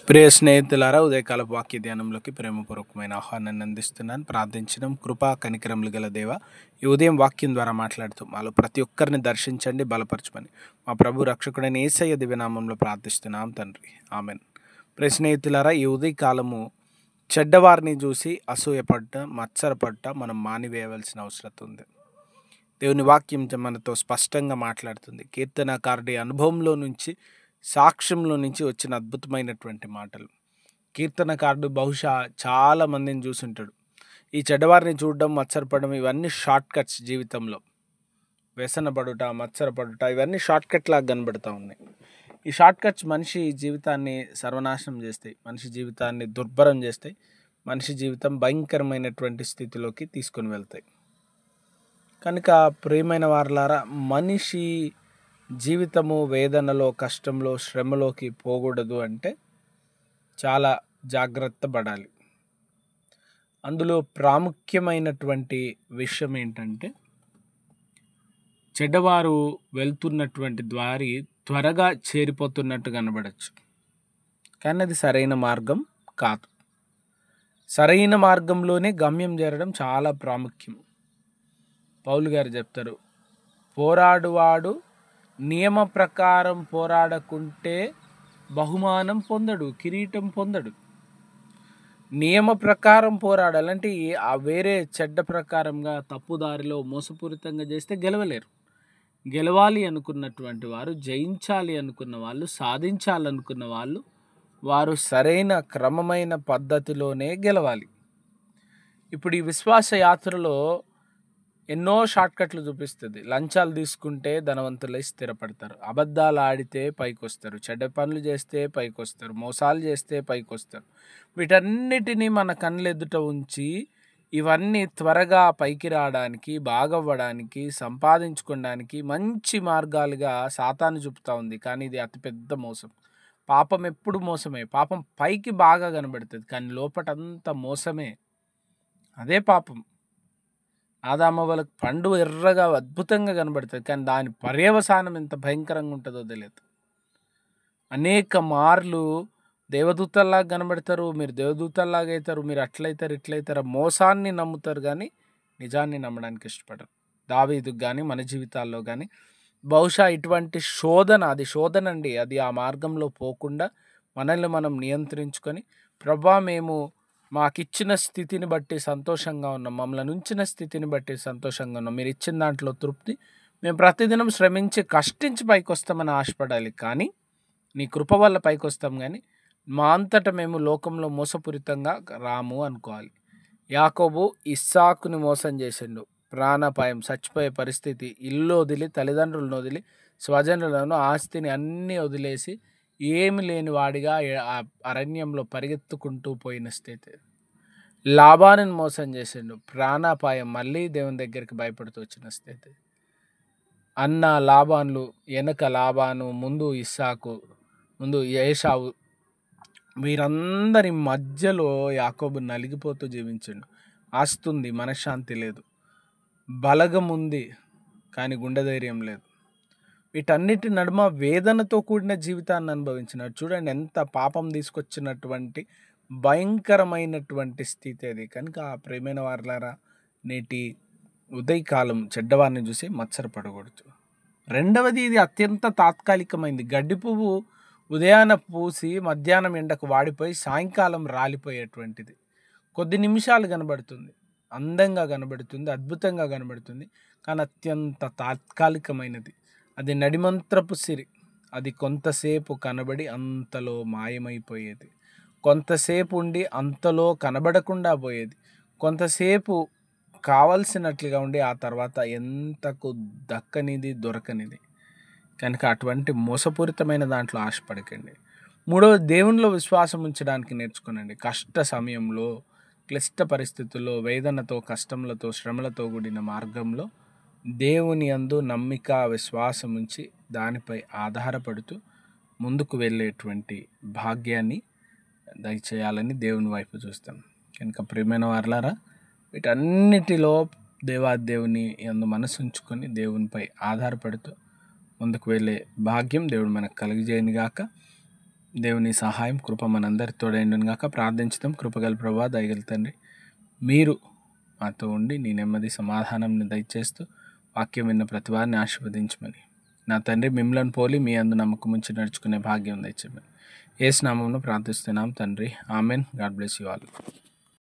ప్రియ స్నేహితులారా, ఉదయకాలపు వాక్య ధ్యానంలోకి ప్రేమపూర్వకమైన ఆహ్వానాన్ని అందిస్తున్నాను. ప్రార్థించడం. కృపా కనికరములు గల దేవ, ఈ ఉదయం వాక్యం ద్వారా మాట్లాడుతూ మాలో ప్రతి ఒక్కరిని దర్శించండి, బలపరచమని మా ప్రభు రక్షకుడైన యేసయ్య దివ్యనామంలో ప్రార్థిస్తున్నాం తండ్రి, ఆమెన్. ప్రియ స్నేహితులారా, ఈ ఉదయకాలము చెడ్డవారిని చూసి అసూయపడ్డ, మత్సరపడ్డ మనం మానివేయవలసిన అవసరం ఉంది. దేవుని వాక్యం మనతో స్పష్టంగా మాట్లాడుతుంది. కీర్తనకారుడి అనుభవంలో నుంచి, సాక్ష్యంలో నుంచి వచ్చిన అద్భుతమైనటువంటి మాటలు. కీర్తనకారుడు బహుశా చాలా మందిని చూసుంటాడు. ఈ చెడ్డవారిని చూడడం, మత్సరపడడం ఇవన్నీ షార్ట్ కట్స్ జీవితంలో. వ్యసనపడుట, మత్సరపడుట ఇవన్నీ షార్ట్ కట్ లాగా కనబడుతూ ఉన్నాయి. ఈ షార్ట్ కట్స్ మనిషి జీవితాన్ని సర్వనాశనం చేస్తాయి, మనిషి జీవితాన్ని దుర్భరం చేస్తాయి, మనిషి జీవితం భయంకరమైనటువంటి స్థితిలోకి తీసుకొని వెళ్తాయి. కనుక ప్రియమైన వారలారా, మనిషి జీవితము వేదనలో, కష్టంలో, శ్రమలోకి పోకూడదు అంటే చాలా జాగ్రత్త పడాలి. అందులో ప్రాముఖ్యమైనటువంటి విషయం ఏంటంటే, చెడ్డవారు వెళ్తున్నటువంటి దారి త్వరగా చేరిపోతున్నట్టు కనబడచ్చు, కానీ అది సరైన మార్గం కాదు. సరైన మార్గంలోనే గమ్యం చేరడం చాలా ప్రాముఖ్యం. పౌలు గారు చెప్తారు, పోరాడువాడు నియమ ప్రకారం పోరాడకుంటే బహుమానం పొందడు, కిరీటం పొందడు. నియమ ప్రకారం పోరాడాలంటే ఆ వేరే చెడ్డ ప్రకారంగా, తప్పుదారిలో, మోసపూరితంగా చేస్తే గెలవలేరు. గెలవాలి అనుకున్నటువంటి వారు, జయించాలి అనుకున్న వాళ్ళు, సాధించాలనుకున్న వాళ్ళు, వారు సరైన క్రమమైన పద్ధతిలోనే గెలవాలి. ఇప్పుడు ఈ విశ్వాస యాత్రలో ఎన్నో షార్ట్కట్లు చూపిస్తుంది. లంచాలు తీసుకుంటే ధనవంతులై స్థిరపడతారు, అబద్ధాలు ఆడితే పైకి వస్తారు, చెడ్డ పనులు చేస్తే పైకి వస్తారు, మోసాలు చేస్తే పైకి వస్తారు. వీటన్నిటినీ మన కళ్ళెదుట ఉంచి ఇవన్నీ త్వరగా పైకి రావడానికి, బాగవ్వడానికి, సంపాదించుకోవడానికి మంచి మార్గాలుగా సాతాను చూపుతూ ఉంది. కానీ ఇది అతిపెద్ద మోసం. పాపం ఎప్పుడు మోసమే. పాపం పైకి బాగా కనబడుతుంది, కానీ లోపటంతా మోసమే. అదే పాపం. ఆదామవ్వలకు పండు ఎర్రగా అద్భుతంగా కనబడుతుంది, కానీ దాని పర్యవసానం ఎంత భయంకరంగా ఉంటుందో తెలియదు. అనేక మార్లు దేవదూతల్లాగా కనబడతారు, మీరు దేవదూతల్లాగా అవుతారు, మీరు అట్లయితారు, ఇట్లయితారు. మోసాన్ని నమ్ముతారు కానీ నిజాన్ని నమ్మడానికి ఇష్టపడరు. దావీదుకు కానీ మన జీవితాల్లో కానీ బహుశా ఇటువంటి శోధన, అది శోధన అండి. అది ఆ మార్గంలో పోకుండా మనల్ని మనం నియంత్రించుకొని, ప్రభా మేము మాకిచ్చిన స్థితిని బట్టి సంతోషంగా ఉన్నాం, మమ్మల్ని ఉంచిన స్థితిని బట్టి సంతోషంగా ఉన్నాం, మీరు ఇచ్చిన దాంట్లో తృప్తి, మేము ప్రతిదినం శ్రమించి కష్టించి పైకి వస్తామని ఆశపడాలి. కానీ నీ కృప వల్ల పైకి వస్తాం, కానీ మా అంతటా మేము లోకంలో మోసపూరితంగా రాము అనుకోవాలి. యాకోబు ఇస్సాకుని మోసం చేసిండు. ప్రాణాపాయం, చచ్చిపోయే పరిస్థితి, ఇల్లు వదిలి, తల్లిదండ్రులను వదిలి, స్వజనులను, ఆస్తిని అన్నీ వదిలేసి ఏమి లేని వాడిగా అరణ్యంలో పరిగెత్తుకుంటూ పోయిన స్థితి. లాబానుని మోసం చేసిండు. ప్రాణాపాయం, మళ్ళీ దేవుని దగ్గరికి భయపడుతూ వచ్చిన స్థితి. అన్న లాబాన్లు, వెనక లాబాను, ముందు ఇస్సాకు, ముందు ఏశావు, వీరందరి మధ్యలో యాకోబు నలిగిపోతూ జీవించిండు. ఆస్తుంది, మనశ్శాంతి లేదు, బలగం ఉంది, కానీ గుండె ధైర్యం లేదు. వీటన్నిటి నడుమ వేదనతో కూడిన జీవితాన్ని అనుభవించినాడు. చూడండి ఎంత పాపం తీసుకొచ్చినటువంటి భయంకరమైనటువంటి స్థితి అది. కనుక ప్రియమైన వారలారా, నేటి ఉదయకాలం చెడ్డవారిని చూసి మత్సరపడకూడదు. రెండవది, ఇది అత్యంత తాత్కాలికమైంది. గడ్డి పువ్వు ఉదయాన పూసి మధ్యాహ్నం ఎండకు వాడిపోయి సాయంకాలం రాలిపోయేటువంటిది. కొద్ది నిమిషాలు కనబడుతుంది, అందంగా కనబడుతుంది, అద్భుతంగా కనబడుతుంది, కానీ అత్యంత తాత్కాలికమైనది. అది నడిమంత్రపు సిరి. అది కొంతసేపు కనబడి అంతలో మాయమైపోయేది, కొంతసేపు ఉండి అంతలో కనబడకుండా పోయేది, కొంతసేపు కావలసినట్లుగా ఉండి ఆ తర్వాత ఎంతకు దక్కనిది, దొరకనిది. కనుక అటువంటి మోసపూరితమైన దాంట్లో ఆశపడకండి. మూడవది, దేవునిలో విశ్వాసం ఉంచడానికి నేర్చుకునండి. కష్ట సమయంలో, క్లిష్ట పరిస్థితుల్లో, వేదనతో, కష్టములతో, శ్రమలతో కూడిన మార్గంలో దేవుని యందు నమ్మిక, విశ్వాసం ఉంచి దానిపై ఆధారపడుతూ ముందుకు వెళ్ళేటువంటి భాగ్యాన్ని దయచేయాలని దేవుని వైపు చూస్తాం. కనుక ప్రియమైన వారలారా, వీటన్నిటిలో దేవాదేవుని యందు మనసు ఉంచుకొని దేవునిపై ఆధారపడుతూ ముందుకు వెళ్ళే భాగ్యం దేవుడు మనకు కలిగజేయను గాక. దేవుని సహాయం కృప మనందరి తోడైండును గాక. ప్రార్థించుదాం. కృపగల ప్రభువా, దయగల తండ్రి, మీరు మాతో ఉండి నీ నెమ్మది సమాధానంని దయచేస్తూ వాక్యం విన్న ప్రతి వారిని ఆశీర్వదించమని, నా తండ్రి మిమ్మల్ని పోలి మీ అందు నమ్మకం ఉంచి నడుచుకునే భాగ్యం దయచేయమని యేసు నామమున ప్రార్థిస్తున్నాం తండ్రి. Amen. God bless you all.